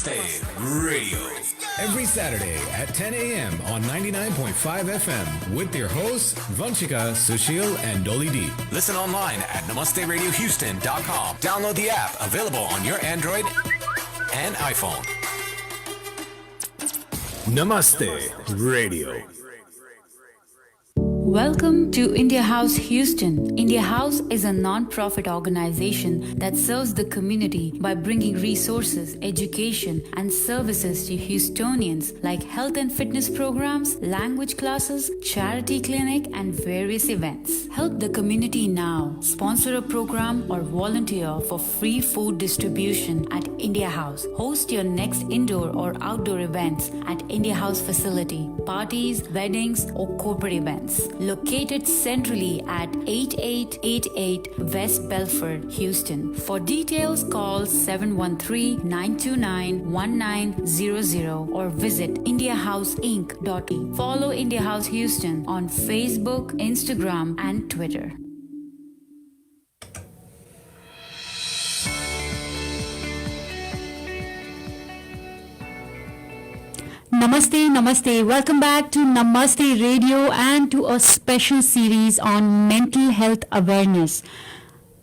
Namaste Radio. Every Saturday at 10 a.m. on 99.5 FM with your hosts Vanshika, Sushil, and Dolly D. Listen online at namasteradiohouston.com. Download the app, available on your Android and iPhone. Namaste Radio. Welcome to India House Houston. India House is a non-profit organization that serves the community by bringing resources, education, and services to Houstonians like health and fitness programs, language classes, charity clinic, and various events. Help the community now. Sponsor a program or volunteer for free food distribution at India House. Host your next indoor or outdoor events at India House facility, parties, weddings, or corporate events. Located centrally at 8888 West Belford, Houston. For details, call 713-929-1900 or visit indiahouseinc.in. Follow India House Houston on Facebook, Instagram, and Twitter. Namaste, namaste. Welcome back to Namaste Radio and to a special series on mental health awareness.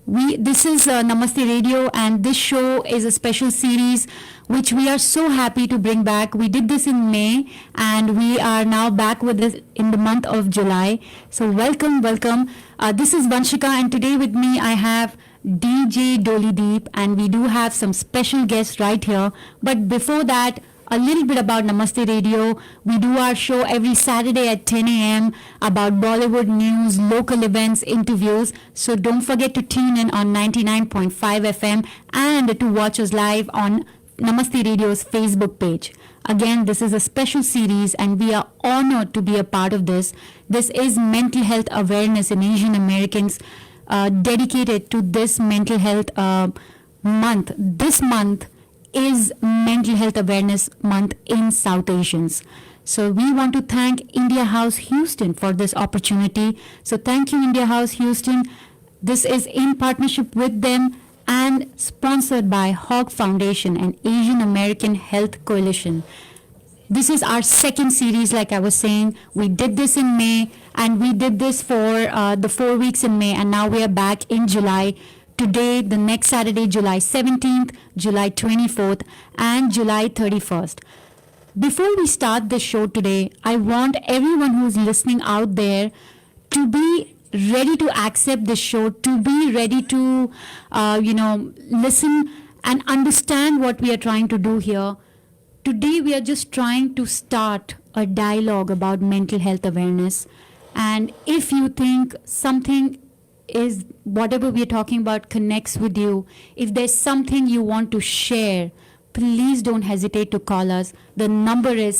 This is Namaste Radio, and this show is a special series which we are so happy to bring back. We did this in May and we are now back with this in the month of July. So welcome. This is Vanshika, and today with me I have DJ Dolly Deep, and we do have some special guests right here. But before that, a little bit about Namaste Radio. We do our show every Saturday at 10 a.m. about Bollywood news, local events, interviews. So don't forget to tune in on 99.5 FM and to watch us live on Namaste Radio's Facebook page. Again, this is a special series and we are honored to be a part of this. This is mental health awareness in Asian Americans, dedicated to this mental health month. This month is Mental Health Awareness Month in South Asians. So we want to thank India House Houston for this opportunity. So thank you, India House Houston. This is in partnership with them and sponsored by Hog Foundation and Asian American Health Coalition. This is our second series, like I was saying. We did this in May, and we did this for the 4 weeks in May, and now we are back in July. Today, the next Saturday, July 17th, July 24th, and July 31st. Before we start the show today, I want everyone who's listening out there to be ready to accept the show, to be ready to, listen and understand what we are trying to do here. Today, we are just trying to start a dialogue about mental health awareness. And if you think something is whatever we are talking about connects with you, if there's something you want to share, please don't hesitate to call us. The number is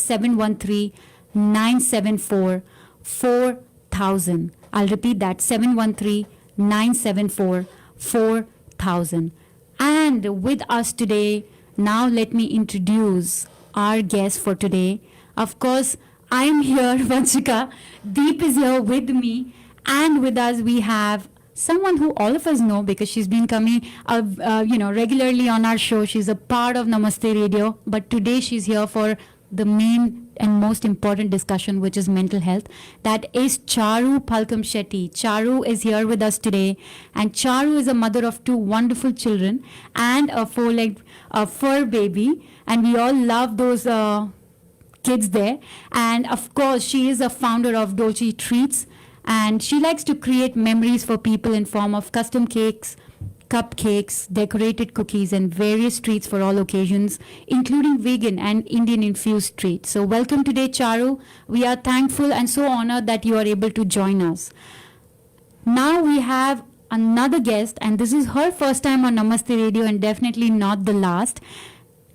713-974-4000. I'll repeat that, 713-974-4000. And with us today, now let me introduce our guest for today. Of course, I'm here, Vanshika. Deep is here with me, and with us we have someone who all of us know because she's been coming regularly on our show. She's a part of Namaste Radio, but today she's here for the main and most important discussion, which is mental health. That is Charu Palkam Shetty. Charu is here with us today, and Charu is a mother of two wonderful children and a fur baby, and we all love those kids there. And of course, she is a founder of Dolce Treats, and she likes to create memories for people in form of custom cakes, cupcakes, decorated cookies, and various treats for all occasions, including vegan and Indian infused treats. So welcome today, Charu. We are thankful and so honored that you are able to join us. Now we have another guest, and this is her first time on Namaste Radio and definitely not the last.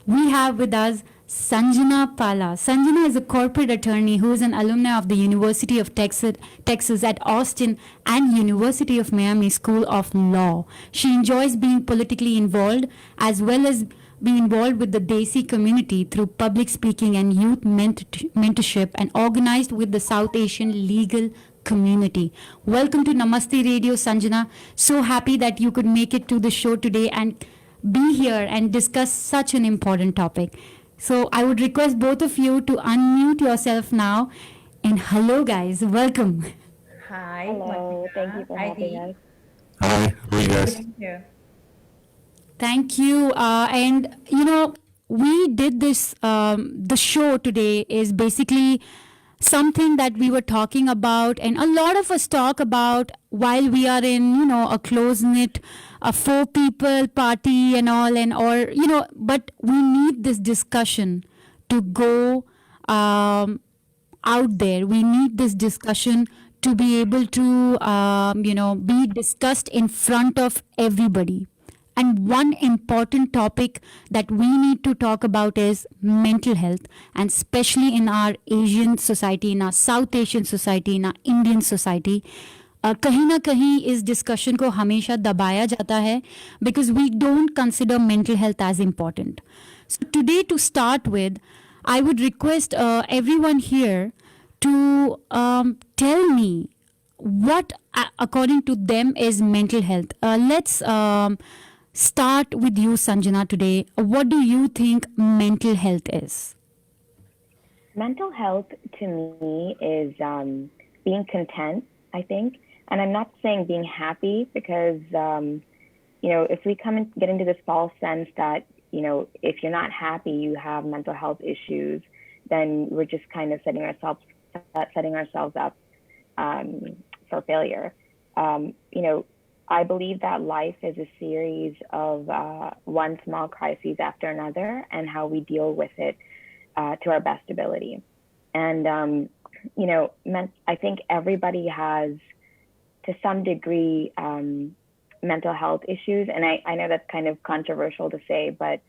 We have with us Sanjana Pala. Sanjana is a corporate attorney who is an alumna of the University of Texas at Austin and University of Miami School of Law. She enjoys being politically involved as well as being involved with the Desi community through public speaking and youth mentorship, and organized with the South Asian legal community. Welcome to Namaste Radio, Sanjana. So happy that you could make it to the show today and be here and discuss such an important topic. So I would request both of you to unmute yourself now. And hello, guys. Welcome. Hi. Hello, thank you for having Dee. us. Hi, how are you guys? Thank you. Thank you. And, we did this, the show today is basically something that we were talking about, and a lot of us talk about while we are in, a close-knit, a 4 people party and all, but we need this discussion to go out there. We need this discussion to be able to, be discussed in front of everybody. And one important topic that we need to talk about is mental health, and especially in our Asian society, in our South Asian society, in our Indian society. कहीं ना कहीं इस discussion को हमेशा दबाया जाता है because we don't consider mental health as important. So today, to start with, I would request everyone here to tell me what, according to them, is mental health. Let's start with you, Sanjana, today. What do you think mental health is? Mental health to me is being content, I think. And I'm not saying being happy because, if we come and get into this false sense that, if you're not happy, you have mental health issues, then we're just kind of setting ourselves up for failure. I believe that life is a series of one small crisis after another, and how we deal with it to our best ability. And, I think everybody has, to some degree, mental health issues. And I know that's kind of controversial to say, but,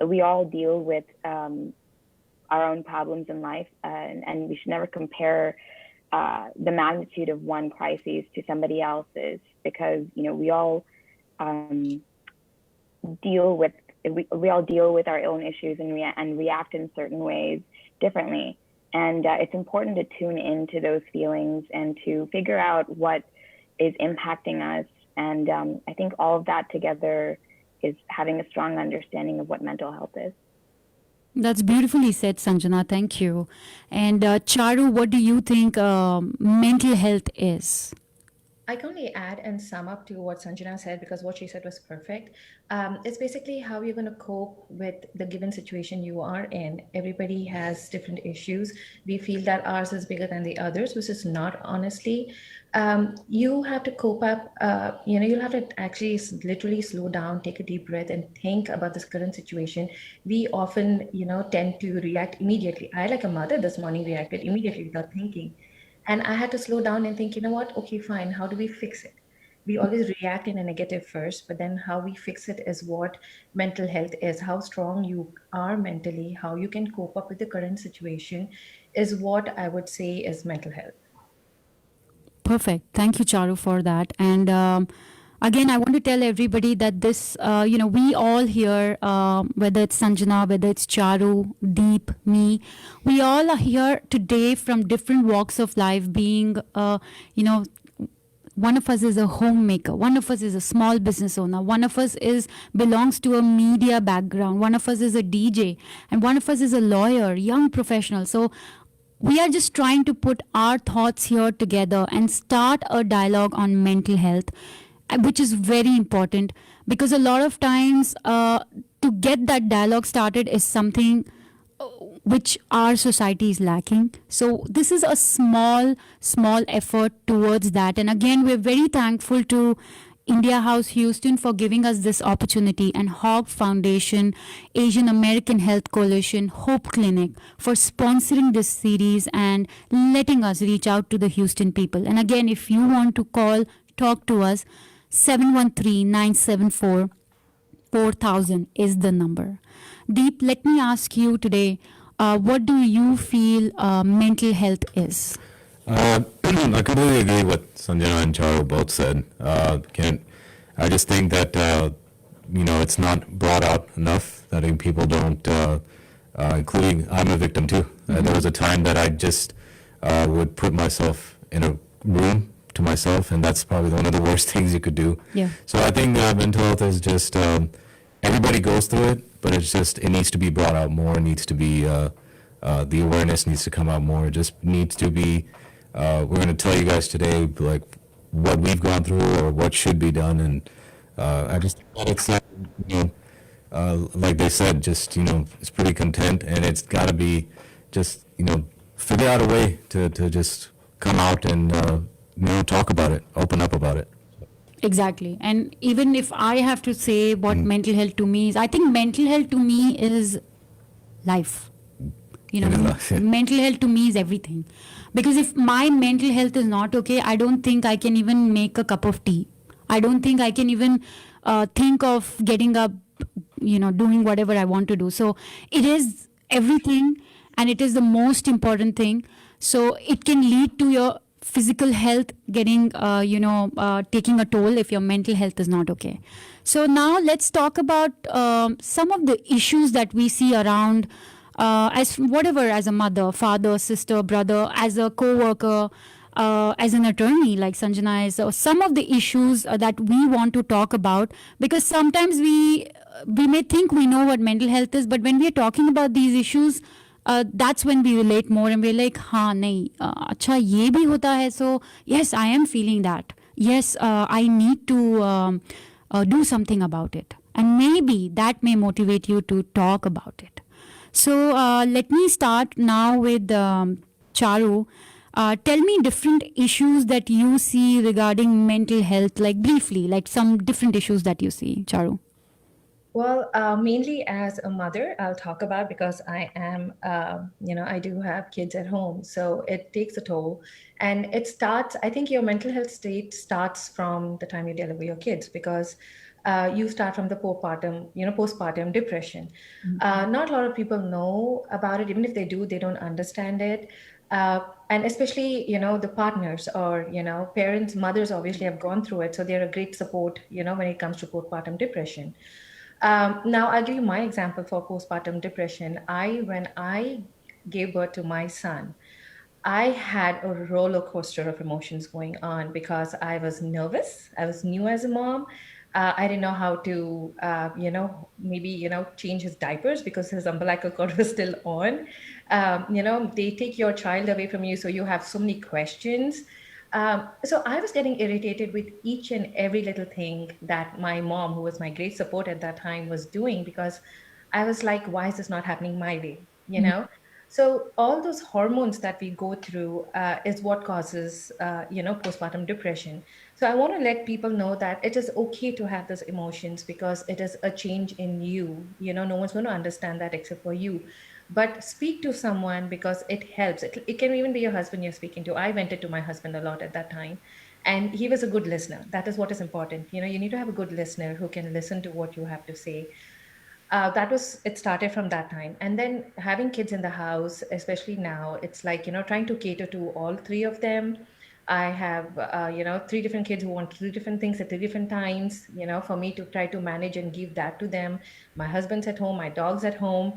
we all deal with our own problems in life, and we should never compare the magnitude of one crisis to somebody else's, because we all deal with our own issues and react in certain ways differently. And it's important to tune into those feelings and to figure out what is impacting us. And I think all of that together is having a strong understanding of what mental health is. That's beautifully said, Sanjana. Thank you. And Charu, what do you think mental health is? I can only add and sum up to what Sanjana said, because what she said was perfect. It's basically how you're going to cope with the given situation you are in. Everybody has different issues. We feel that ours is bigger than the others, which is not, honestly. You have to cope up. You'll have to actually literally slow down, take a deep breath, and think about this current situation. We often, tend to react immediately. I, like a mother this morning, reacted immediately without thinking. And I had to slow down and think, what? Okay, fine. How do we fix it? We always react in a negative first, but then how we fix it is what mental health is. How strong you are mentally, how you can cope up with the current situation is what I would say is mental health. Perfect. Thank you, Charu, for that. And again, I want to tell everybody that this, we all here, whether it's Sanjana, whether it's Charu, Deep, me, we all are here today from different walks of life, being, one of us is a homemaker, one of us is a small business owner, one of us belongs to a media background, one of us is a DJ, and one of us is a lawyer, young professional. So we are just trying to put our thoughts here together and start a dialogue on mental health, which is very important, because a lot of times to get that dialogue started is something which our society is lacking. So this is a small effort towards that. And again, we're very thankful to India House Houston for giving us this opportunity, and Hog Foundation, Asian American Health Coalition, Hope Clinic for sponsoring this series and letting us reach out to the Houston people. And again, if you want to talk to us, 713-974-4000 is the number. Deep, let me ask you today, what do you feel mental health is? I completely agree with what Sanjana and Charu both said. I just think that, it's not brought out enough. I think people don't, including, I'm a victim too. There was a time that I just would put myself in a room to myself, and that's probably one of the worst things you could do. Yeah. So I think mental health is just, everybody goes through it, but it needs to be brought out more. It needs to be the awareness needs to come out more. It just needs to be. We're going to tell you guys today like what we've gone through or what should be done, and I just think that it's like they said, just it's pretty content, and it's got to be just figure out a way to just come out and talk about it, open up about it. Exactly. And even if I have to say what mental health to me is, I think mental health to me is life. Mental health to me is everything. Because if my mental health is not okay, I don't think I can even make a cup of tea. I don't think I can even think of getting up, doing whatever I want to do. So it is everything, and it is the most important thing. So it can lead to your physical health getting, taking a toll if your mental health is not okay. So now let's talk about some of the issues that we see around as a mother, father, sister, brother, as a co-worker, as an attorney like Sanjana is. So some of the issues that we want to talk about, because sometimes we may think we know what mental health is, but when we are talking about these issues, that's when we relate more and we're like, हाँ नहीं, अच्छा ये भी होता है. So yes, I am feeling that. Yes, I need to do something about it, and maybe that may motivate you to talk about it. So let me start now with Charu. Tell me different issues that you see regarding mental health, like briefly, like some different issues that you see, Charu. Well, mainly as a mother, I'll talk about, because I am, I do have kids at home. So it takes a toll. And it starts, I think your mental health state starts from the time you deliver your kids, because you start from the postpartum depression. Not a lot of people know about it. Even if they do, they don't understand it. And especially, the partners or, parents, mothers obviously have gone through it. So they're a great support, when it comes to postpartum depression. Now, I'll give you my example for postpartum depression. When I gave birth to my son, I had a roller coaster of emotions going on, because I was nervous. I was new as a mom. I didn't know how to, maybe, change his diapers because his umbilical cord was still on. They take your child away from you, so you have so many questions. So I was getting irritated with each and every little thing that my mom, who was my great support at that time, was doing, because I was like, why is this not happening my way? So all those hormones that we go through is what causes, postpartum depression. So I want to let people know that it is okay to have those emotions, because it is a change in you. No one's going to understand that except for you. But speak to someone, because it helps. It can even be your husband you're speaking to. I vented to my husband a lot at that time, and he was a good listener. That is what is important. You need to have a good listener who can listen to what you have to say. It started from that time. And then having kids in the house, especially now, it's like, trying to cater to all three of them. I have, three different kids who want three different things at three different times, for me to try to manage and give that to them. My husband's at home, my dog's at home.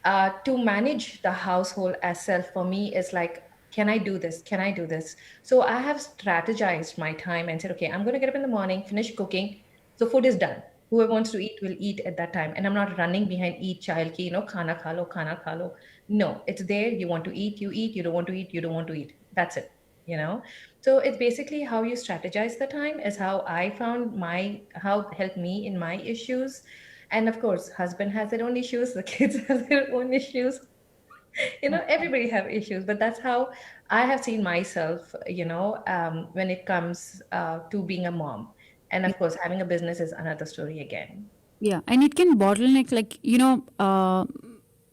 To manage the household as self, for me, is like, can I do this? Can I do this? So I have strategized my time and said, okay, I'm going to get up in the morning, finish cooking. So food is done. Whoever wants to eat will eat at that time. And I'm not running behind each child, khana kha lo, khana kha lo. No, it's there. You want to eat, you eat. You don't want to eat, you don't want to eat. That's it. So it's basically how you strategize the time is how I found how it helped me in my issues. And of course, husband has their own issues, the kids have their own issues. Everybody have issues, but that's how I have seen myself, when it comes to being a mom. And of course, having a business is another story again. Yeah, and it can bottleneck, like,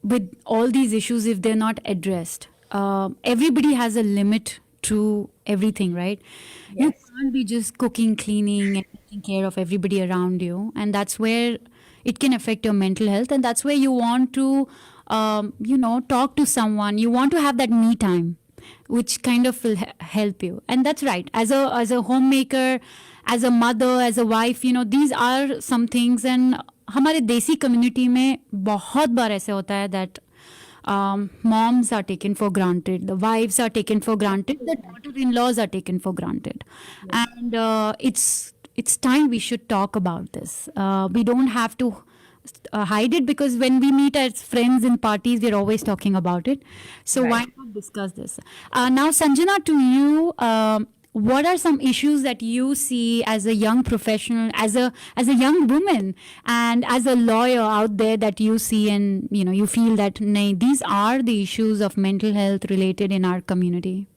with all these issues, if they're not addressed. Everybody has a limit to everything, right? Yes. You can't be just cooking, cleaning, and taking care of everybody around you. And that's where it can affect your mental health. And that's where you want to, talk to someone. You want to have that me time, which kind of will help you. And that's right. As a homemaker, as a mother, as a wife, these are some things. And हमारे देसी community में बहुत बार ऐसे होता है that moms are taken for granted, the wives are taken for granted, the daughter-in-laws are taken for granted. And it's time we should talk about this. We don't have to hide it, because when we meet as friends in parties, we're always talking about it. So why not discuss this? Now, Sanjana, to you, what are some issues that you see as a young professional, as a young woman, and as a lawyer out there that you see, and you feel that these are the issues of mental health related in our community?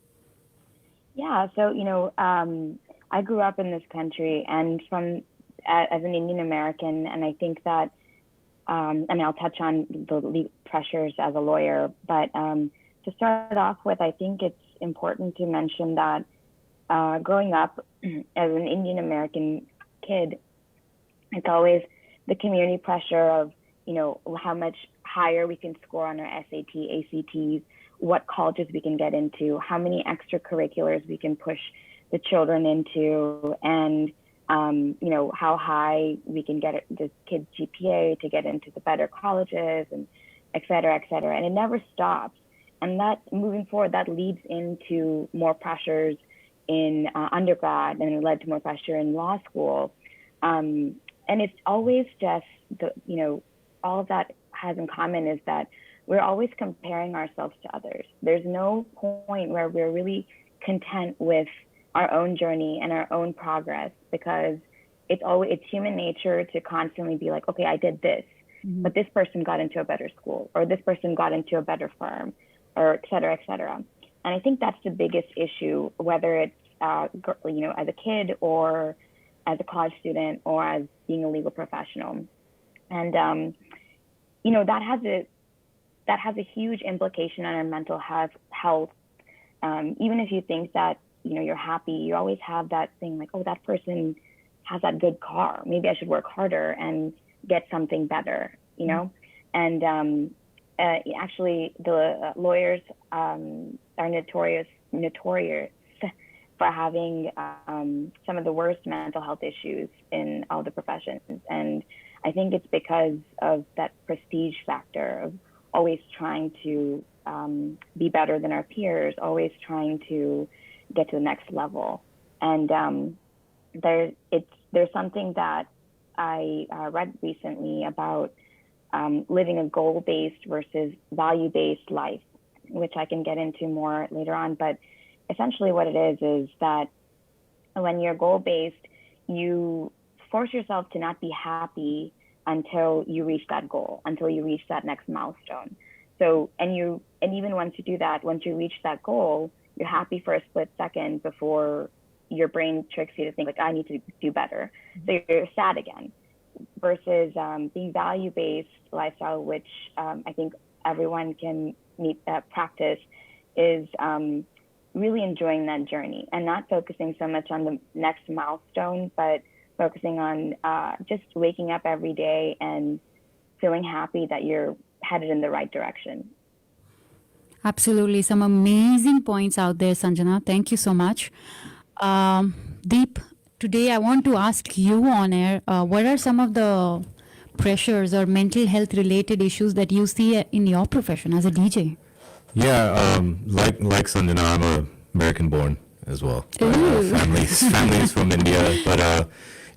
Yeah, so I grew up in this country, and as an Indian American, and I think that I'll touch on the pressures as a lawyer, but to start off with, I think it's important to mention that growing up as an Indian American kid, it's always the community pressure of, how much higher we can score on our SAT, ACTs, what colleges we can get into, how many extracurriculars we can push the children into, and, how high we can get the kids' GPA to get into the better colleges, and et cetera, et cetera. And it never stops. And that, moving forward, that leads into more pressures in undergrad, and it led to more pressure in law school. And it's always just, all of that has in common is that we're always comparing ourselves to others. There's no point where we're really content with our own journey and our own progress, because it's human nature to constantly be like, okay, I did this, but this person got into a better school, or this person got into a better firm, or et cetera, et cetera. And I think that's the biggest issue, whether it's, as a kid, or as a college student, or as being a legal professional. And, that has a huge implication on our mental health. Even if you think that, you're happy, you always have that thing like, oh, that person has that good car. Maybe I should work harder and get something better, And actually, the lawyers are notorious for having some of the worst mental health issues in all the professions. And I think it's because of that prestige factor of always trying to be better than our peers, always trying to get to the next level. And there's something that I read recently about living a goal-based versus value-based life, which I can get into more later on. But essentially what it is that when you're goal-based, you force yourself to not be happy until you reach that goal, until you reach that next milestone. So, and even once you do that, once you reach that goal, you're happy for a split second before your brain tricks you to think like, I need to do better. So you're sad again. Versus being value-based lifestyle, which I think everyone can practice, is really enjoying that journey and not focusing so much on the next milestone, but focusing on just waking up every day and feeling happy that you're headed in the right direction. Absolutely. Some amazing points out there, Sanjana. Thank you so much. Deep, today I want to ask you on air, what are some of the pressures or mental health related issues that you see in your profession as a DJ? Yeah, like Sanjana, I'm a American born as well. Families from India, but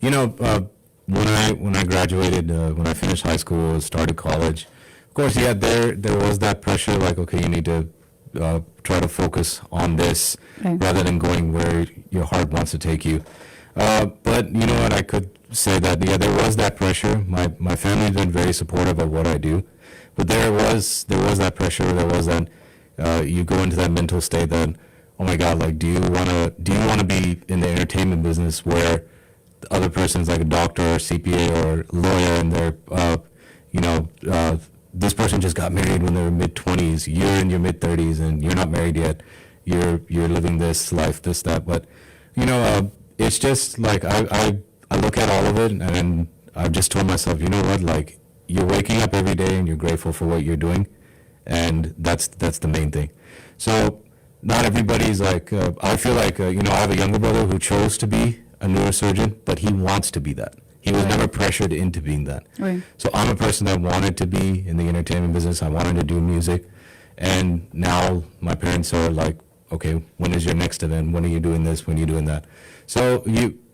when I graduated, when I finished high school, started college, of course, yeah, there was that pressure, like, okay, you need to try to focus on this rather than going where your heart wants to take you. But you know what, I could say that, yeah, there was that pressure. My family's been very supportive of what I do, but there was that pressure. There was that you go into that mental state that, oh my God, like, do you want to be in the entertainment business where the other person's like a doctor or CPA or lawyer, and they're this person just got married when they were mid-20s, you're in your mid-30s and you're not married yet, you're living this life, this, that. But it's just like I look at all of it, and I've just told myself, you know what, like, you're waking up every day and you're grateful for what you're doing, and that's the main thing. So not everybody's like, I feel like, I have a younger brother who chose to be a neurosurgeon, but he wants to be that. He was never pressured into being that. Right. So I'm a person that wanted to be in the entertainment business. I wanted to do music. And now my parents are like, okay, when is your next event? When are you doing this? When are you doing that? So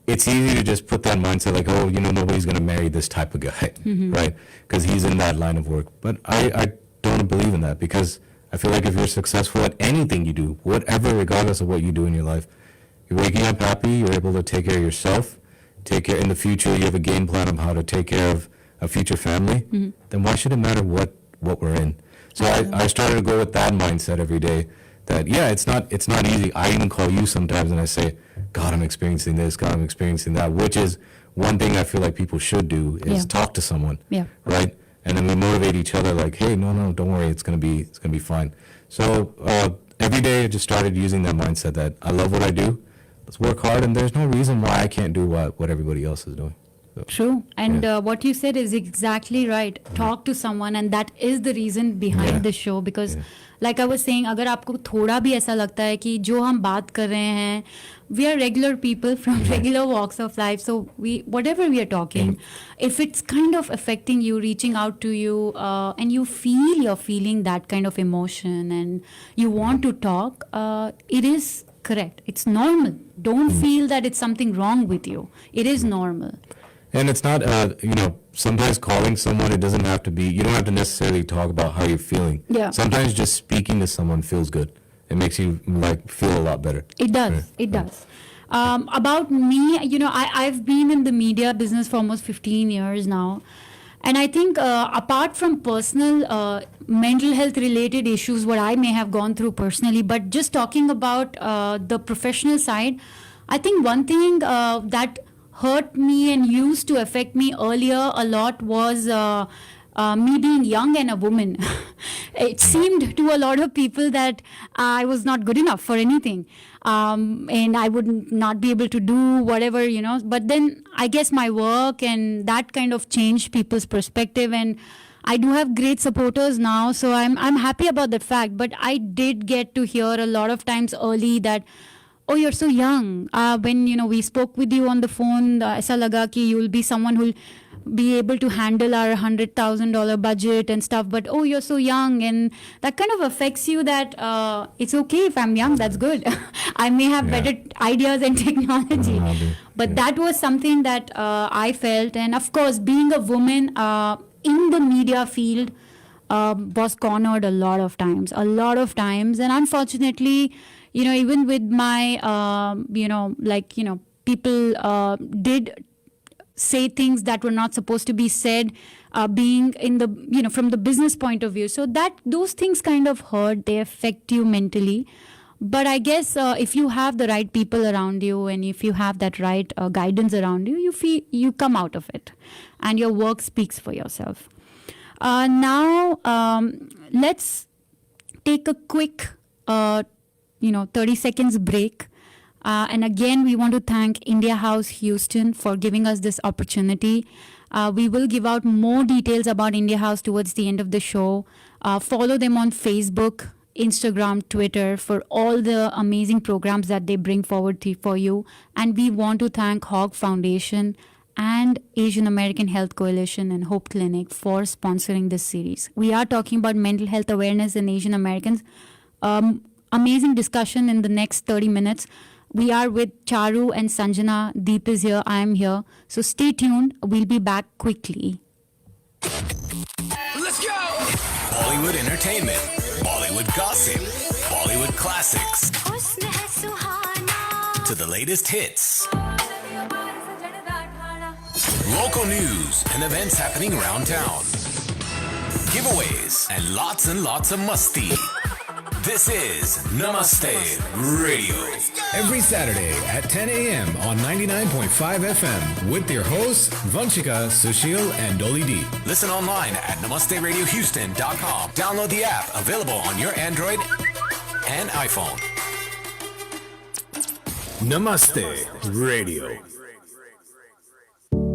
it's easy to just put that mindset like, oh, nobody's going to marry this type of guy, right? Because he's in that line of work. But I don't believe in that, because I feel like if you're successful at anything you do, whatever, regardless of what you do in your life, you're waking up happy, you're able to take care of yourself, take care in the future, you have a game plan of how to take care of a future family, then why should it matter what we're in? So I started to go with that mindset every day, that, yeah, it's not easy. I even call you sometimes and I say, God, I'm experiencing this, God, I'm experiencing that, which is one thing I feel like people should do, is talk to someone, right? And then we motivate each other like, hey, no, don't worry, it's gonna be fine. So every day I just started using that mindset that I love what I do, let's work hard, and there's no reason why I can't do what everybody else is doing. So, True. And what you said is exactly right. Talk to someone, and that is the reason behind the show. Because like I was saying, अगर आपको थोड़ा भी ऐसा लगता है कि जो हम बात कर रहे हैं, we are regular people from regular walks of life. So whatever we are talking, if it's kind of affecting you, reaching out to you, and you feel you're feeling that kind of emotion and you want to talk, it is correct. It's normal. Don't feel that it's something wrong with you. It is normal. And it's not, sometimes calling someone, it doesn't have to be, you don't have to necessarily talk about how you're feeling. Yeah. Sometimes just speaking to someone feels good. It makes you feel a lot better. It does. Right. It does. About me, I've been in the media business for almost 15 years now. And I think apart from personal mental health related issues, what I may have gone through personally, but just talking about the professional side, I think one thing that hurt me and used to affect me earlier a lot was me being young and a woman. It seemed to a lot of people that I was not good enough for anything. And I would not be able to do whatever, But then I guess my work and that kind of changed people's perspective. And I do have great supporters now. So I'm happy about that fact. But I did get to hear a lot of times early that, oh, you're so young. When, we spoke with you on the phone, aisa laga ki you'll be someone who'll be able to handle our $100,000 budget and stuff. But, oh, you're so young. And that kind of affects you that it's okay if I'm young. That's good. I may have better ideas and technology. But that was something that I felt. And, of course, being a woman in the media field was cornered a lot of times. And, unfortunately, even with my, people did say things that were not supposed to be said, being in the, from the business point of view. So those things kind of hurt, they affect you mentally. But I guess if you have the right people around you and if you have that right guidance around you, you come out of it and your work speaks for yourself. Now, let's take a quick 30 seconds break. And again, we want to thank India House Houston for giving us this opportunity. We will give out more details about India House towards the end of the show. Follow them on Facebook, Instagram, Twitter for all the amazing programs that they bring forward for you. And we want to thank Hog Foundation and Asian American Health Coalition and Hope Clinic for sponsoring this series. We are talking about mental health awareness in Asian Americans. Amazing discussion in the next 30 minutes. We are with Charu and Sanjana. Deep is here. I am here. So stay tuned. We'll be back quickly. Let's go! Bollywood entertainment, Bollywood gossip, Bollywood classics, to the latest hits, local news and events happening around town, giveaways, and lots of musti. This is Namaste Radio. Every Saturday at 10 a.m. on 99.5 FM with your hosts, Vanchika, Sushil, and Dolly D. Listen online at NamasteRadioHouston.com. Download the app, available on your Android and iPhone. Namaste Radio.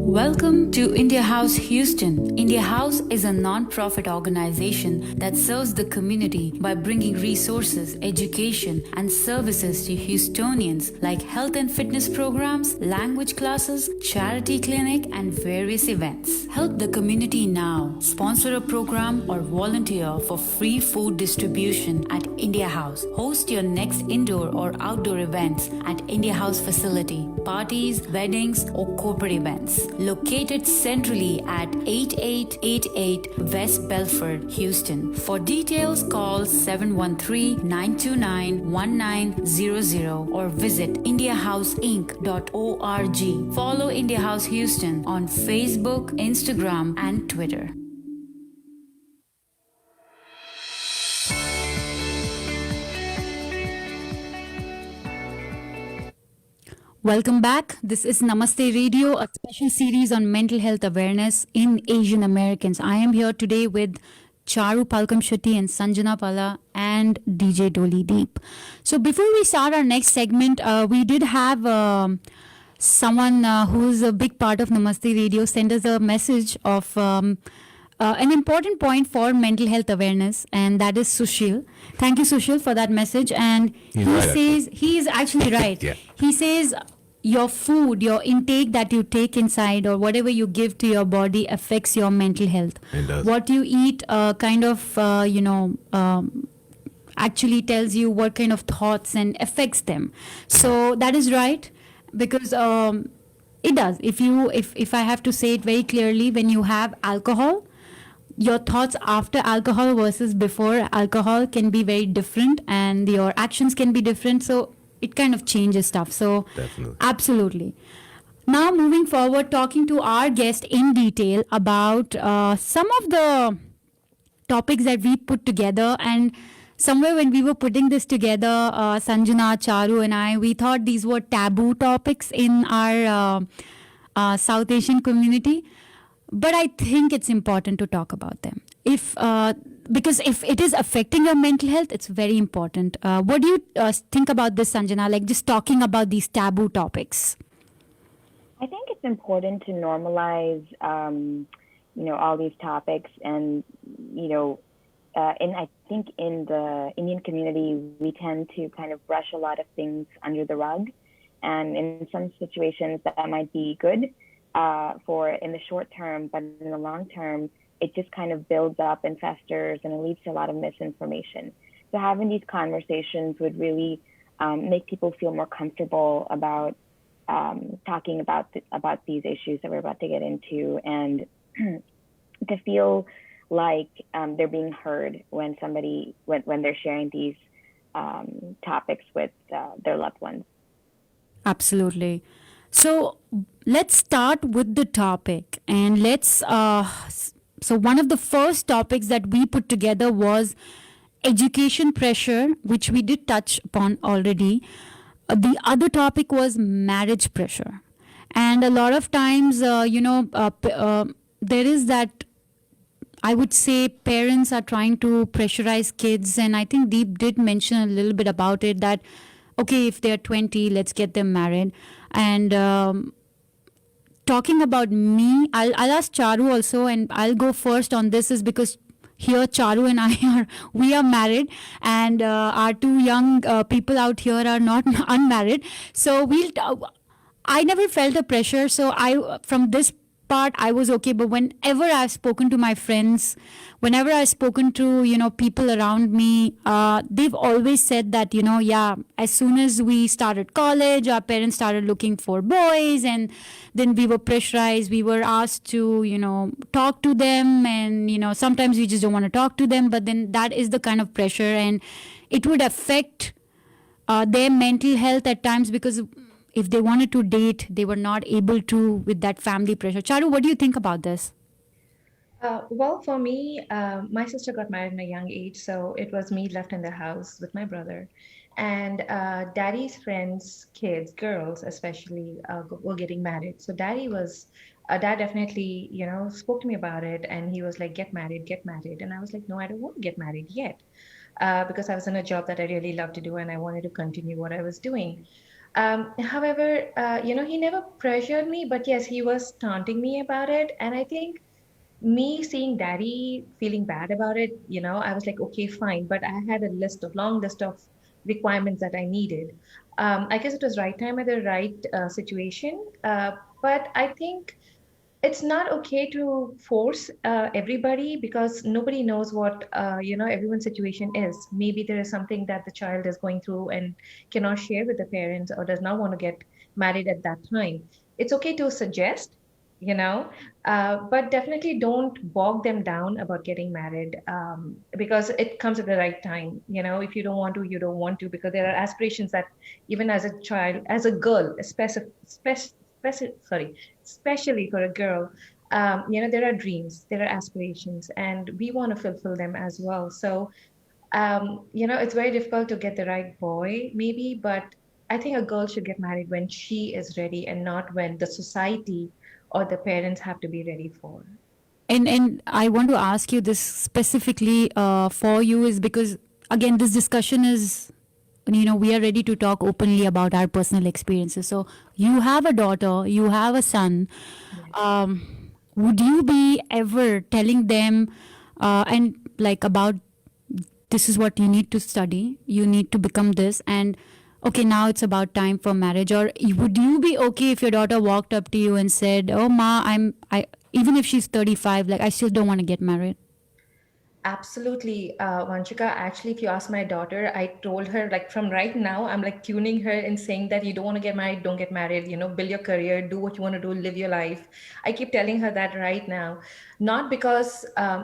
Welcome to India House Houston. India House is a non-profit organization that serves the community by bringing resources, education, and services to Houstonians like health and fitness programs, language classes, charity clinic, and various events. Help the community now. Sponsor a program or volunteer for free food distribution at India House. Host your next indoor or outdoor events at India House facility, parties, weddings, or corporate events. Located centrally at 8888 West Belford, Houston. For details, call 713-929-1900 or visit indiahouseinc.org. Follow India House Houston on Facebook, Instagram, and Twitter. Welcome back. This is Namaste Radio, a special series on mental health awareness in Asian Americans. I am here today with Charu Palkam Shetty and Sanjana Pala and DJ Dolly Deep. So before we start our next segment, we did have someone who's a big part of Namaste Radio send us a message of an important point for mental health awareness, and that is Sushil. Thank you, Sushil, for that message. And he says, he is actually right. Yeah. He says, your food, your intake that you take inside or whatever you give to your body affects your mental health. It does. What you eat actually tells you what kind of thoughts and affects them. So that is right, because it does. If I have to say it very clearly, when you have alcohol, your thoughts after alcohol versus before alcohol can be very different, and your actions can be different. So it kind of changes stuff. So Definitely. Absolutely. Now moving forward, talking to our guest in detail about some of the topics that we put together. And somewhere when we were putting this together, Sanjana, Charu and I, we thought these were taboo topics in our South Asian community. But I think it's important to talk about them. Because if it is affecting your mental health, it's very important. What do you think about this, Sanjana? Like just talking about these taboo topics. I think it's important to normalize, all these topics, and and I think in the Indian community, we tend to kind of brush a lot of things under the rug, and in some situations that might be good for in the short term, but in the long term, it just kind of builds up and festers, and it leads to a lot of misinformation. So having these conversations would really make people feel more comfortable about talking about these issues that we're about to get into, and to feel like they're being heard when they're sharing these topics with their loved ones. Absolutely. So let's start with the topic, and so one of the first topics that we put together was education pressure, which we did touch upon already. The other topic was marriage pressure. And a lot of times, there is that, I would say, parents are trying to pressurize kids. And I think Deep did mention a little bit about it, that, okay, if they're 20, let's get them married. And talking about me, I'll ask Charu also, and I'll go first on this, is because here Charu and I we are married, and our two young people out here are not unmarried. So I never felt a pressure. So from this part, I was okay. But whenever I've spoken to my friends, whenever I've spoken to, people around me, they've always said that, as soon as we started college, our parents started looking for boys, and then we were pressurized. We were asked to, talk to them, and, sometimes we just don't want to talk to them. But then that is the kind of pressure, and it would affect their mental health at times, because if they wanted to date, they were not able to with that family pressure. Charu, what do you think about this? Well, for me, my sister got married in a young age, so it was me left in the house with my brother. And daddy's friends' kids, girls especially, were getting married. So dad definitely, spoke to me about it, and he was like, get married. And I was like, no, I don't want to get married yet, because I was in a job that I really loved to do, and I wanted to continue what I was doing. However, he never pressured me, but yes, he was taunting me about it. And I think me seeing daddy feeling bad about it, I was like, okay, fine. But I had a long list of requirements that I needed. I guess it was right time at the right situation. But I think it's not okay to force everybody, because nobody knows what everyone's situation is. Maybe there is something that the child is going through and cannot share with the parents, or does not want to get married at that time. It's okay to suggest, but definitely don't bog them down about getting married, because it comes at the right time. If you don't want to, you don't want to, because there are aspirations that even as a child, as a girl, especially for a girl, there are dreams, there are aspirations, and we want to fulfill them as well. So, it's very difficult to get the right boy, maybe, but I think a girl should get married when she is ready, and not when the society or the parents have to be ready for. And I want to ask you this specifically for you, is because again this discussion is, we are ready to talk openly about our personal experiences. So you have a daughter, you have a son. Would you be ever telling them and like about, this is what you need to study, you need to become this, and okay, now it's about time for marriage? Or would you be okay if your daughter walked up to you and said, oh ma, I even if she's 35, like I still don't want to get married? Absolutely, Vanchika. Actually, if you ask my daughter, I told her, like, from right now, I'm like tuning her and saying that you don't want to get married, don't get married, build your career, do what you want to do, live your life. I keep telling her that right now, not because I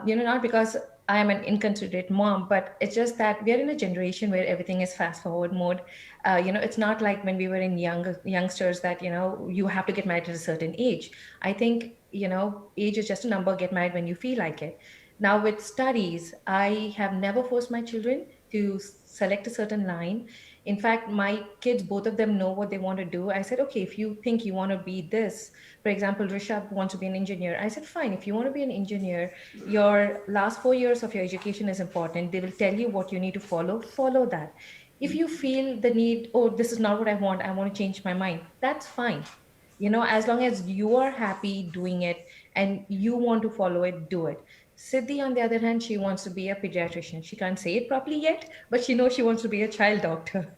am an inconsiderate mom, but it's just that we are in a generation where everything is fast forward mode. It's not like when we were in youngsters that, you have to get married at a certain age. I think, age is just a number, get married when you feel like it. Now, with studies, I have never forced my children to select a certain line. In fact, my kids, both of them know what they want to do. I said, okay, if you think you want to be this, for example, Rishabh wants to be an engineer. I said, fine, if you want to be an engineer, your last 4 years of your education is important. They will tell you what you need to follow that. If you feel the need, oh, this is not what I want to change my mind, that's fine. As long as you are happy doing it and you want to follow it, do it. Siddhi, on the other hand, she wants to be a pediatrician. She can't say it properly yet, but she knows she wants to be a child doctor.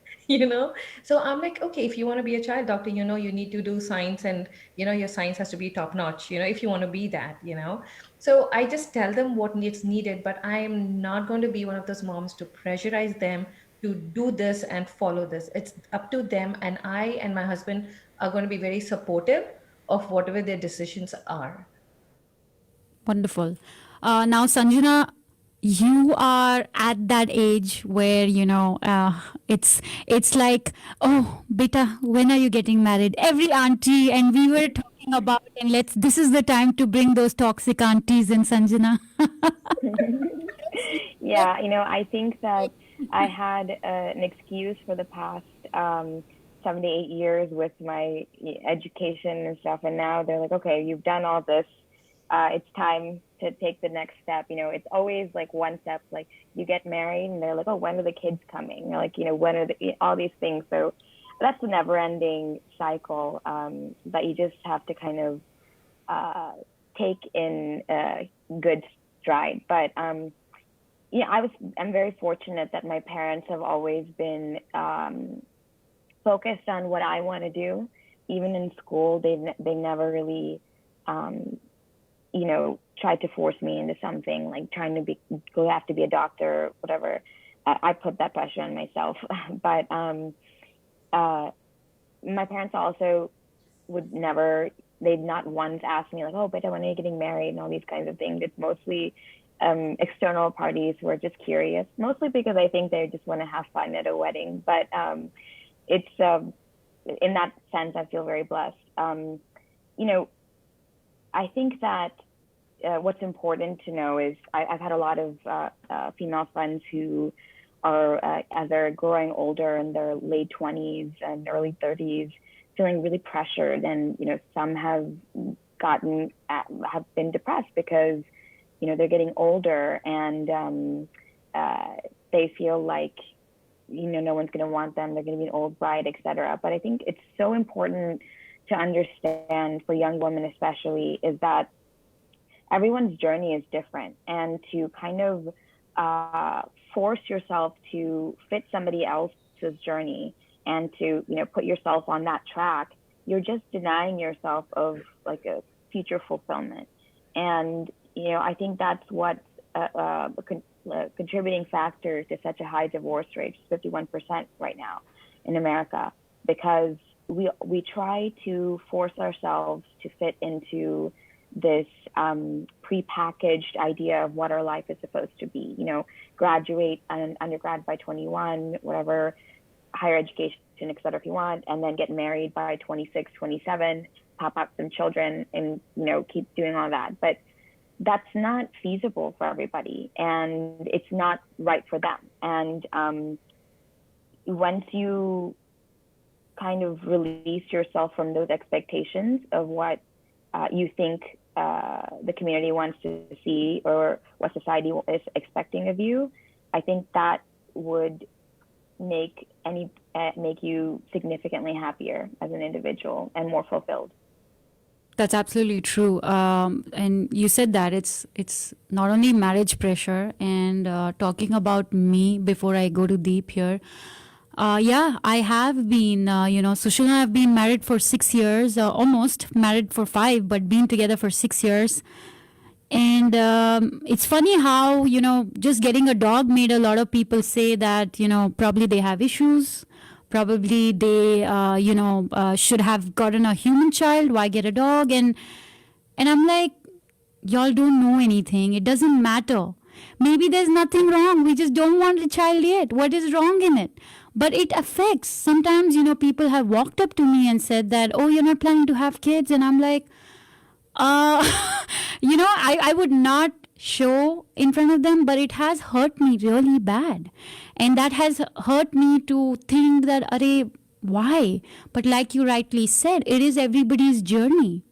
So I'm like, okay, if you want to be a child doctor, you need to do science, and your science has to be top notch, if you want to be that. So I just tell them what needs needed, but I am not going to be one of those moms to pressurize them to do this and follow this. It's up to them, and I and my husband are going to be very supportive of whatever their decisions are. Wonderful. Now, Sanjana, you are at that age where it's like, oh, beta, when are you getting married? Every auntie, and we were talking about, and this is the time to bring those toxic aunties in, Sanjana. Yeah, I think that I had an excuse for the past 7 to 8 years with my education and stuff, and now they're like, okay, you've done all this. It's time to take the next step. It's always like one step, like you get married and they're like, oh, when are the kids coming? Or like, when are all these things. So that's a never ending cycle that you just have to kind of take in good stride. But I'm very fortunate that my parents have always been focused on what I want to do. Even in school, they never really tried to force me into something, like trying to have to be a doctor or whatever. I put that pressure on myself. But my parents also they'd not once asked me like, oh, but when are you getting married and all these kinds of things. It's mostly external parties who are just curious, mostly because I think they just want to have fun at a wedding. But it's in that sense, I feel very blessed. I think that what's important to know is I've had a lot of female friends who are, as they're growing older in their late 20s and early 30s, feeling really pressured. And, some have been depressed because, they're getting older and they feel like no one's going to want them. They're going to be an old bride, etc. But I think it's so important to understand, for young women especially, is that everyone's journey is different, and to kind of force yourself to fit somebody else's journey and to put yourself on that track, you're just denying yourself of like a future fulfillment. And I think that's what a contributing factor to such a high divorce rate, 51% right now in America, because we try to force ourselves to fit into this prepackaged idea of what our life is supposed to be. Graduate an undergrad by 21, whatever, higher education, et cetera, if you want, and then get married by 26, 27, pop out some children, and keep doing all that. But that's not feasible for everybody, and it's not right for them. And once you kind of release yourself from those expectations of what you think the community wants to see or what society is expecting of you, I think that would make you significantly happier as an individual and more fulfilled. That's absolutely true. And you said that it's not only marriage pressure, and talking about me before I go to Deep here. I have been, Sushil and I have been married for 6 years, almost married for 5, but been together for 6 years. And it's funny how, just getting a dog made a lot of people say that, probably they have issues. Probably they, should have gotten a human child. Why get a dog? And I'm like, y'all don't know anything. It doesn't matter. Maybe there's nothing wrong. We just don't want a child yet. What is wrong in it? But it affects. Sometimes, people have walked up to me and said that, oh, you're not planning to have kids. And I'm like, I would not show in front of them, but it has hurt me really bad. And that has hurt me to think that, why? But like you rightly said, it is everybody's journey.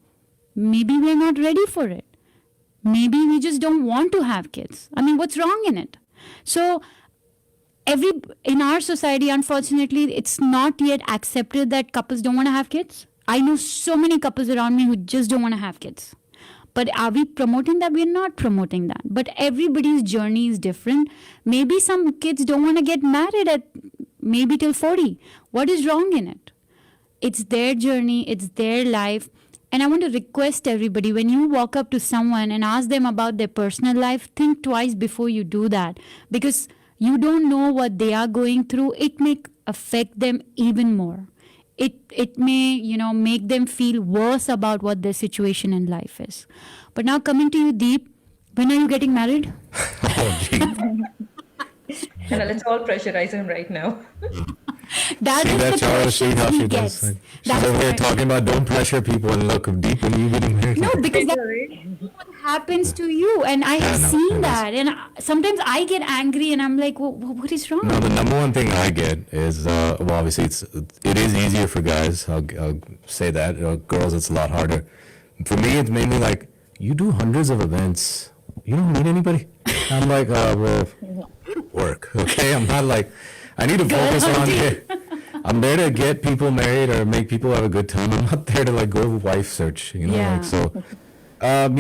Maybe we're not ready for it. Maybe we just don't want to have kids. I mean, what's wrong in it? So in our society, unfortunately, it's not yet accepted that couples don't want to have kids. I know so many couples around me who just don't want to have kids. But are we promoting that? We're not promoting that. But everybody's journey is different. Maybe some kids don't want to get married at maybe till 40. What is wrong in it? It's their journey. It's their life. And I want to request everybody, when you walk up to someone and ask them about their personal life, think twice before you do that. Because you don't know what they are going through. It may affect them even more. It may, make them feel worse about what their situation in life is. But now coming to you, Deep, when are you getting married? Let's all pressurize him right now. That's how she does. She's over here talking about don't pressure people, and look, Deep, when are you getting married? No, because that's what happens to you, and I have seen that, and sometimes I get angry, and I'm like, what is wrong? No, the number one thing I get is, obviously it is easier for guys. I'll say that. Girls, it's a lot harder. For me, it's mainly like, you do hundreds of events. You don't need anybody. I'm like, work, okay? I'm not like, I need to focus on it. I'm there to get people married or make people have a good time. I'm not there to like go wife search, so. There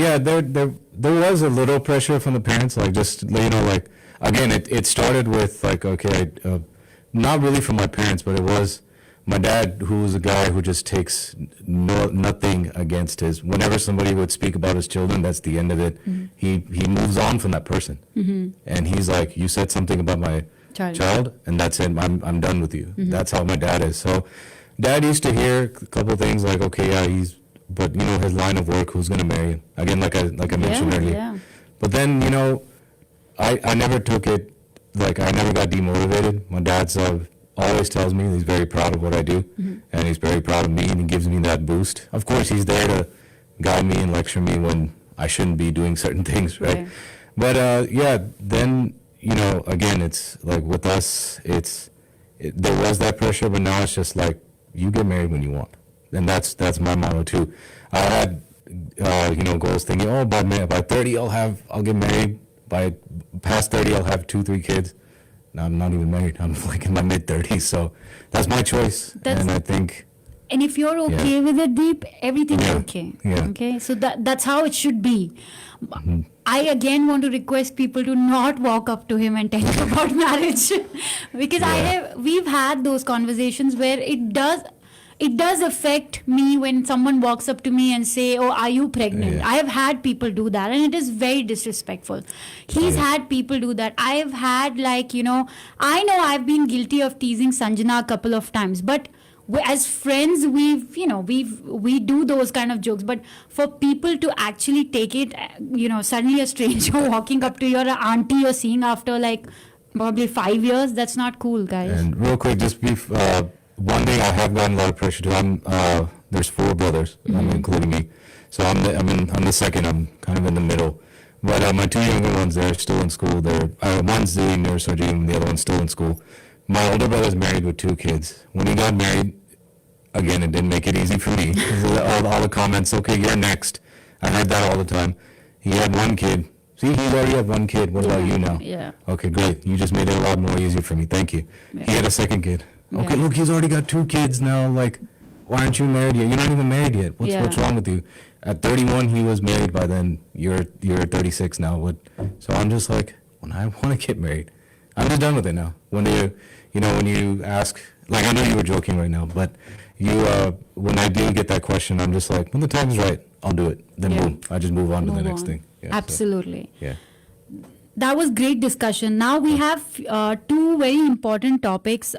was a little pressure from the parents, like just, again, it started with like, okay, not really from my parents, but it was my dad, who was a guy who just takes nothing against whenever somebody would speak about his children, that's the end of it. Mm-hmm. He moves on from that person. Mm-hmm. And he's like, you said something about my child, and that's it. I'm done with you. Mm-hmm. That's how my dad is. So dad used to hear a couple of things like, okay, yeah, but his line of work, who's going to marry him? Again, like I mentioned earlier. Yeah. But then, I never took it, like I never got demotivated. My dad's always tells me he's very proud of what I do, mm-hmm. and he's very proud of me, and he gives me that boost. Of course, he's there to guide me and lecture me when I shouldn't be doing certain things, right? But then, again, it's like with us, there was that pressure, but now it's just like, you get married when you want. And that's my motto too. I had, goals thinking, by 30 I'll get married. By past 30 I'll have 2-3 kids. I'm not even married. I'm like in my mid-30s, so that's my choice. And I think, and if you're okay with it, Deep, everything's okay. Yeah. Okay, so that's how it should be. I again want to request people to not walk up to him and tell him about marriage, because we've had those conversations where it does affect me when someone walks up to me and say, "Oh, are you pregnant?" I have had people do that, and it is very disrespectful. He's had people do that. I have had, like, I know I've been guilty of teasing Sanjana a couple of times, but as friends, we do those kind of jokes. But for people to actually take it, suddenly a stranger walking up to your auntie you're seeing after like probably 5 years, that's not cool, guys. And real quick, just one thing I have gotten a lot of pressure to. There's 4 brothers, including me. So I'm the second. I'm kind of in the middle. But my 2 younger ones, they're still in school. One's doing neurosurgery and the other one's still in school. My older brother's married with 2 kids. When he got married, again, it didn't make it easy for me. all the comments, okay, you're next. I heard that all the time. He had 1 kid. See, he already had 1 kid. What about you now? Yeah. Okay, great. You just made it a lot more easier for me. Thank you. Yeah. He had a 2nd kid. Okay, look, he's already got 2 kids now. Like, why aren't you married yet? You're not even married yet. What's wrong with you? At 31, he was married. By then, you're 36 now. So I'm just like, when I want to get married, I'm just done with it now. When you ask, like, I know you were joking right now, but when I do get that question, I'm just like, when the time's right, I'll do it. Then boom, I just move on to the next thing. Yeah, absolutely. So, yeah. That was great discussion. Now we have 2 very important topics,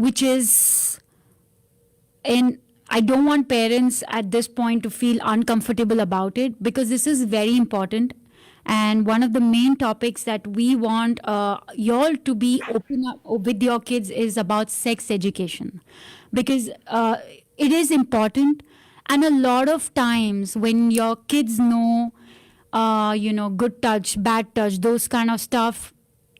which is, and I don't want parents at this point to feel uncomfortable about it, because this is very important. And one of the main topics that we want y'all to be open up with your kids is about sex education, because it is important. And a lot of times when your kids know, good touch, bad touch, those kind of stuff,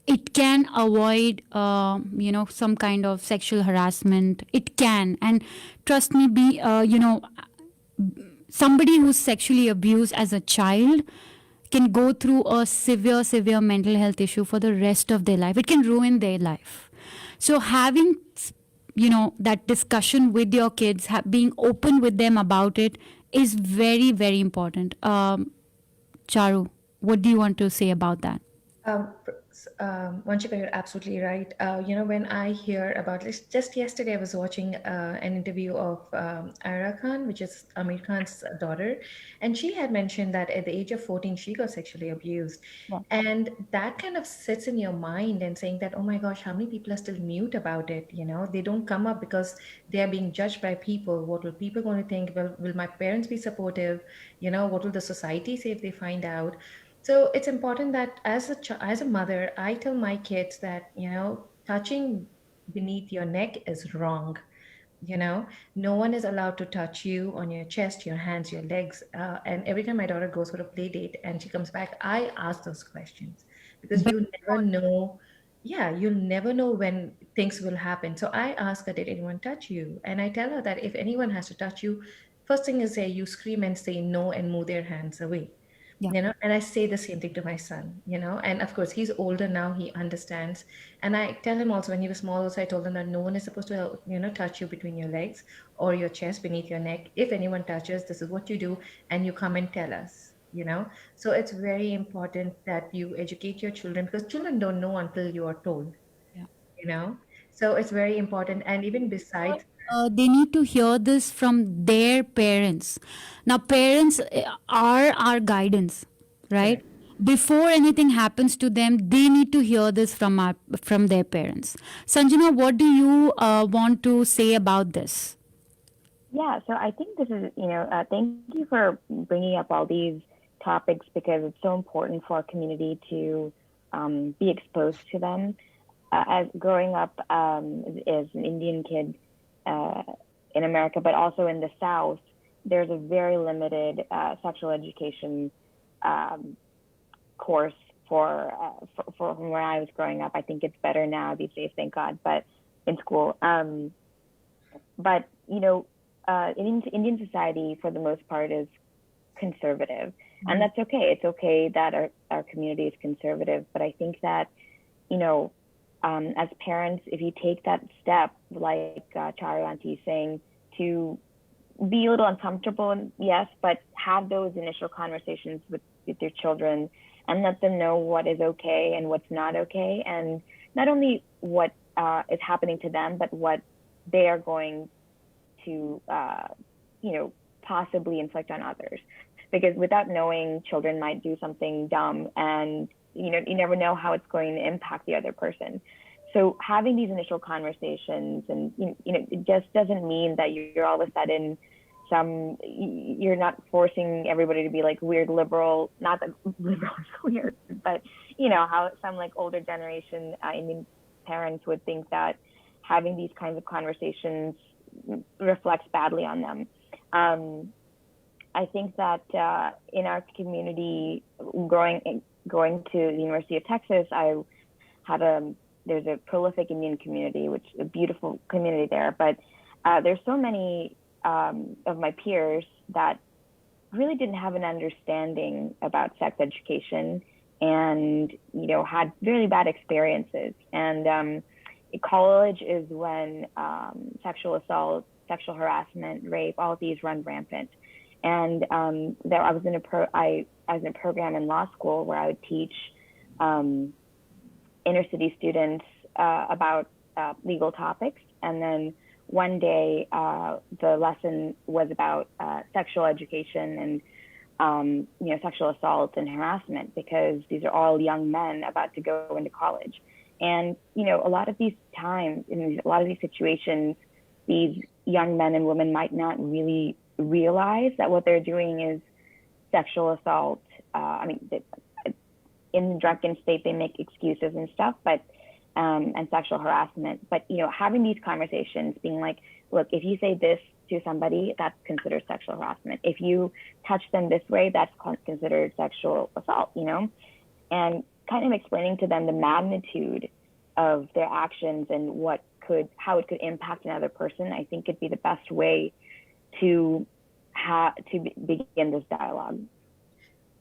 it can avoid, some kind of sexual harassment. It can. And trust me, somebody who's sexually abused as a child can go through a severe mental health issue for the rest of their life. It can ruin their life. So having, that discussion with your kids, being open with them about it is very, very important. Charu, what do you want to say about that? Vanchika, you're absolutely right. When I hear about this, just yesterday I was watching an interview of Ira Khan, which is Amir Khan's daughter, and she had mentioned that at the age of 14, she got sexually abused. Yeah. And that kind of sits in your mind and saying that, oh my gosh, how many people are still mute about it? They don't come up because they are being judged by people. What will people going to think? Well, will my parents be supportive? What will the society say if they find out? So it's important that as a mother, I tell my kids that, touching beneath your neck is wrong. No one is allowed to touch you on your chest, your hands, your legs. And every time my daughter goes for a play date and she comes back, I ask those questions, because you never know. Yeah, you'll never know when things will happen. So I ask her, did anyone touch you? And I tell her that if anyone has to touch you, first thing is you scream and say no and move their hands away. Yeah. And I say the same thing to my son, and of course he's older now, he understands. And I tell him also, when he was small also, I told him that no one is supposed to, touch you between your legs or your chest, beneath your neck. If anyone touches, this is what you do, and you come and tell us, So it's very important that you educate your children, because children don't know until you are told. Yeah. So it's very important. And even besides, they need to hear this from their parents. Now, parents are our guidance, right? Before anything happens to them, they need to hear this from their parents. Sanjana, what do you want to say about this? Yeah, so I think this is, thank you for bringing up all these topics, because it's so important for our community to be exposed to them. As growing up as an Indian kid, in America, but also in the South, there's a very limited sexual education course for from where I was growing up. I think it's better now these days, thank God, but in school. But Indian society, for the most part, is conservative. And that's okay. It's okay that our community is conservative, but I think that, as parents, if you take that step, like Charu Auntie is saying, to be a little uncomfortable, yes, but have those initial conversations with your children and let them know what is okay and what's not okay, and not only what is happening to them, but what they are going to, possibly inflict on others. Because without knowing, children might do something dumb, and you never know how it's going to impact the other person. So having these initial conversations, and it just doesn't mean that you're all of a sudden you're not forcing everybody to be like weird liberal. Not that liberal is weird, but how some like older generation Indian parents would think that having these kinds of conversations reflects badly on them. I think that in our community, going to the University of Texas, there's a prolific Indian community, which is a beautiful community there. But there's so many of my peers that really didn't have an understanding about sex education, and had really bad experiences. And college is when sexual assault, sexual harassment, rape, all of these run rampant. And I was in a program in law school where I would teach inner city students about legal topics. And then one day the lesson was about sexual education and sexual assault and harassment, because these are all young men about to go into college. And a lot of these times, in a lot of these situations, these young men and women might not really realize that what they're doing is sexual assault. In the drunken state, they make excuses and stuff, but and sexual harassment. But having these conversations, being like, look, if you say this to somebody, that's considered sexual harassment. If you touch them this way, that's considered sexual assault. And kind of explaining to them the magnitude of their actions and how it could impact another person, I think could be the best way to begin this dialogue.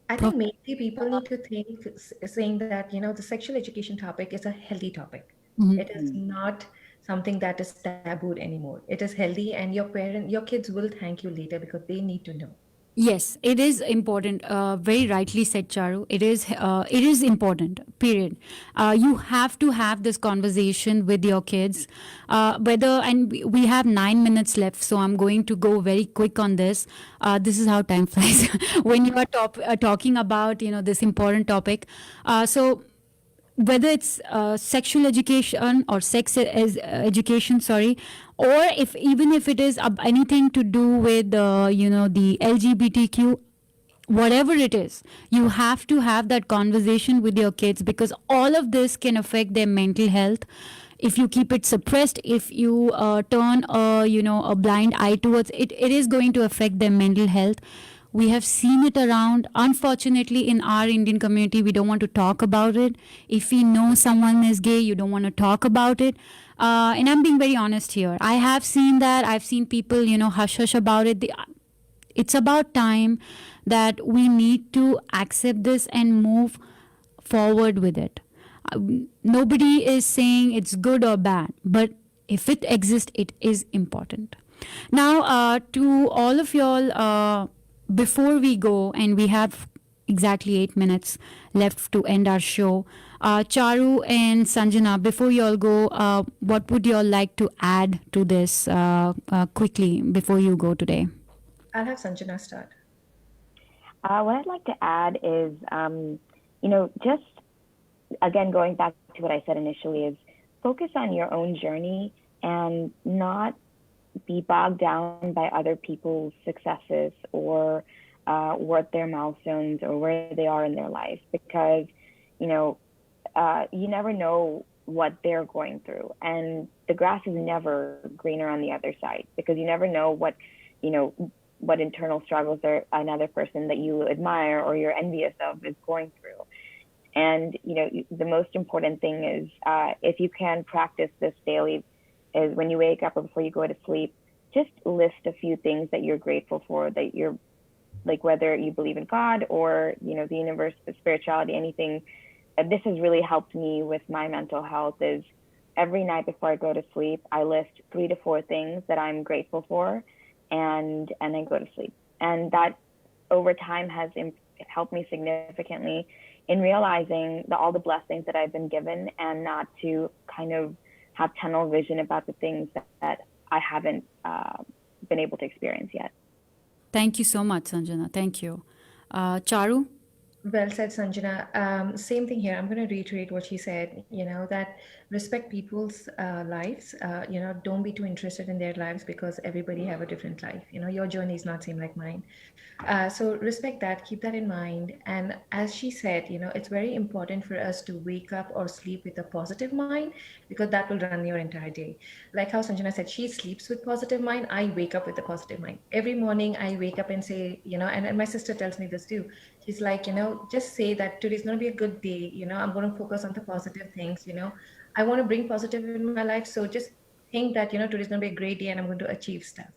I think maybe people need to think, saying that, the sexual education topic is a healthy topic. Mhm. It is not something that is tabooed anymore. It is healthy, and your kids will thank you later because they need to know. Yes, it is important. Very rightly said, Charu. It is important. Period. You have to have this conversation with your kids. And we have 9 minutes left, so I'm going to go very quick on this. This is how time flies when you are talking about this important topic. So whether it's sexual education or education, sorry, or even if it is anything to do with the LGBTQ, whatever it is, you have to have that conversation with your kids, because all of this can affect their mental health. If you keep it suppressed, if you turn a blind eye towards it, it is going to affect their mental health. We have seen it around. Unfortunately, in our Indian community, we don't want to talk about it. If we know someone is gay, you don't want to talk about it. And I'm being very honest here. I have seen that. I've seen people, hush about it. It's about time that we need to accept this and move forward with it. Nobody is saying it's good or bad, but if it exists, it is important. Now, to all of y'all, before we go, and we have exactly 8 minutes left to end our show, Charu and Sanjana, before you all go, what would you all like to add to this quickly before you go today? I'll have Sanjana start. What I'd like to add is, just again, going back to what I said initially, is focus on your own journey and not be bogged down by other people's successes or what their milestones or where they are in their life, because you never know what they're going through, and the grass is never greener on the other side, because you never know what internal struggles another person that you admire or you're envious of is going through. And the most important thing is, if you can practice this daily, is when you wake up or before you go to sleep, just list a few things that you're grateful for, that you're like whether you believe in God or, the universe, spirituality, anything, this has really helped me with my mental health is every night before I go to sleep, I list 3 to 4 things that I'm grateful for, and then go to sleep. And that over time has helped me significantly in realizing all the blessings that I've been given, and not to kind of have tunnel vision about the things that I haven't been able to experience yet. Thank you so much, Sanjana. Thank you. Charu? Well said, Sanjana. Same thing here. I'm going to reiterate what she said, that respect people's lives. Don't be too interested in their lives, because everybody have a different life. Your journey is not same like mine. So respect that, keep that in mind. And as she said, it's very important for us to wake up or sleep with a positive mind, because that will run your entire day. Like how Sanjana said, she sleeps with positive mind. I wake up with a positive mind. Every morning I wake up and say, and my sister tells me this too. She's like, just say that today's going to be a good day. I'm going to focus on the positive things. I want to bring positive in my life. So just think that, today's going to be a great day and I'm going to achieve stuff,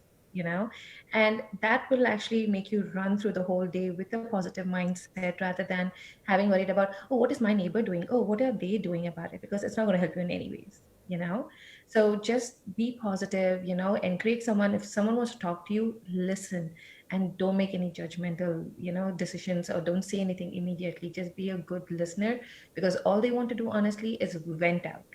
and that will actually make you run through the whole day with a positive mindset, rather than having worried about, oh, what is my neighbor doing? Oh, what are they doing about it? Because it's not going to help you in any ways, So just be positive, encourage someone. If someone wants to talk to you, listen, and don't make any judgmental, decisions, or don't say anything immediately. Just be a good listener, because all they want to do, honestly, is vent out.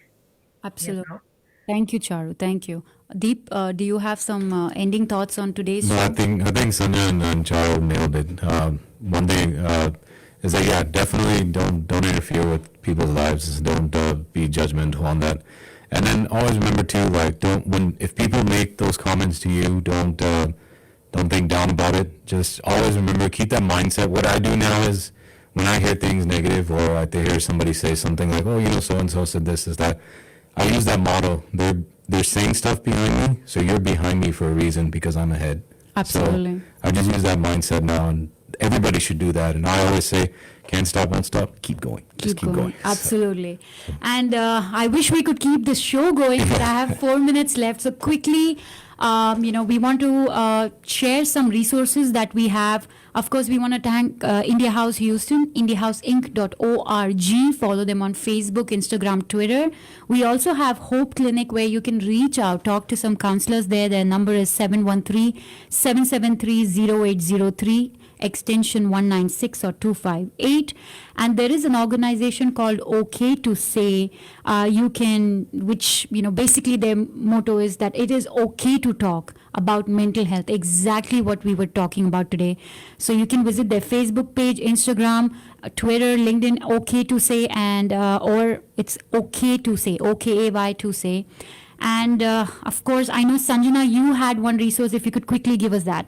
Absolutely. Thank you, Charu. Thank you. Deep, do you have some ending thoughts on today's show? I think Sanjana and Charu nailed it. One thing is that definitely don't interfere with people's lives. Don't be judgmental on that. And then always remember too, if people make those comments to you, don't think down about it. Just always remember, keep that mindset. What I do now is, when I hear things negative, or I hear somebody say something like, oh, so and so said this, is that, I use that motto. They're saying stuff behind me, so you're behind me for a reason, because I'm ahead. Absolutely. So I just use that mindset now, and everybody should do that. And I always say, can't stop, won't stop, keep going. Just keep going. Absolutely. And I wish we could keep this show going, but I have 4 minutes left. So quickly, we want to share some resources that we have. Of course, we want to thank India House Houston, indiahouseinc.org. Follow them on Facebook, Instagram, Twitter. We also have Hope Clinic, where you can reach out, talk to some counselors there. Their number is 713-773-0803. Extension 196 or 258. And there is an organization called OK to Say. Which, basically their motto is that it is okay to talk about mental health, exactly what we were talking about today. So you can visit their Facebook page, Instagram, Twitter, LinkedIn, OK to Say, and or it's OK to Say, OKAY to Say. And of course, I know, Sanjana, you had one resource. If you could quickly give us that.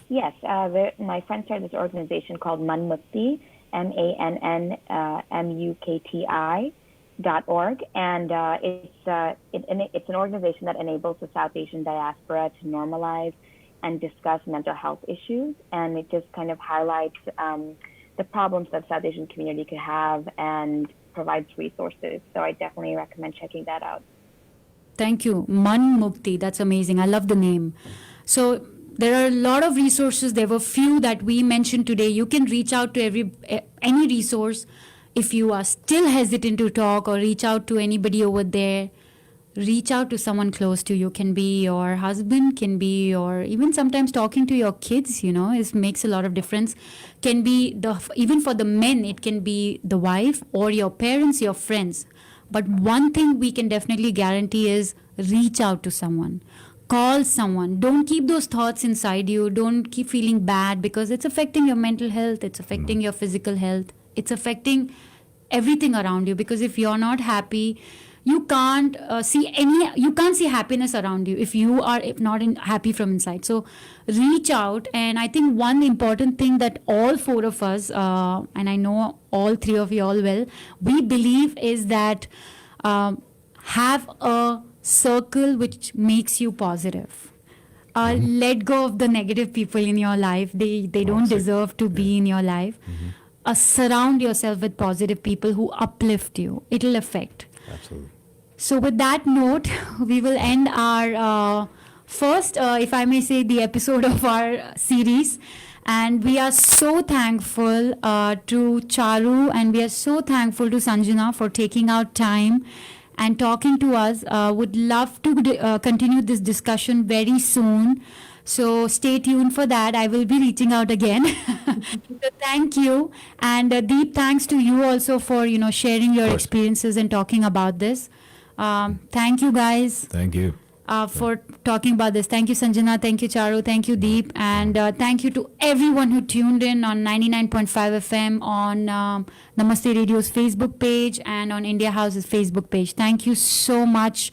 Yes, my friend started this organization called Mannmukti, MANNMUKTI.org, and it's an organization that enables the South Asian diaspora to normalize and discuss mental health issues, and it just kind of highlights the problems that the South Asian community could have and provides resources. So I definitely recommend checking that out. Thank you. Mannmukti, that's amazing. I love the name. So there are a lot of resources. There were few that we mentioned today. You can reach out to any resource. If you are still hesitant to talk, or reach out to anybody over there, reach out to someone close to you. Can be your husband, can be your, even sometimes talking to your kids, makes a lot of difference. Can be even for the men, it can be the wife or your parents, your friends. But one thing we can definitely guarantee is reach out to someone. Call someone. Don't keep those thoughts inside you. Don't keep feeling bad, because it's affecting your mental health. It's affecting your physical health. It's affecting everything around you, because if you're not happy, you can't see happiness around you if you are not happy from inside. So reach out. And I think one important thing that all 4 of us, and I know all 3 of you all well, we believe is that have a circle which makes you positive. Let go of the negative people in your life. They don't deserve to be in your life. Surround yourself with positive people who uplift you. It'll affect. Absolutely. So with that note, we will end our first, if I may say, the episode of our series. And we are so thankful to Charu, and we are so thankful to Sanjana for taking out time and talking to us. Would love to continue this discussion very soon. So stay tuned for that. I will be reaching out again. So thank you. And Deep, thanks to you also for, sharing your experiences and talking about this. Thank you, guys. Thank you. For talking about this. Thank you, Sanjana. Thank you, Charu. Thank you, Deep. And thank you to everyone who tuned in on 99.5 FM, on Namaste Radio's Facebook page, and on India House's Facebook page. Thank you so much.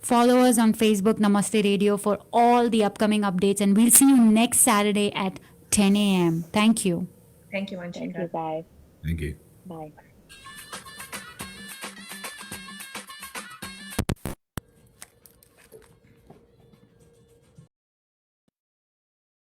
Follow us on Facebook, Namaste Radio, for all the upcoming updates. And we'll see you next Saturday at 10 a.m. Thank you. Thank you, Vanshika. Thank you, guys. Thank you. Bye.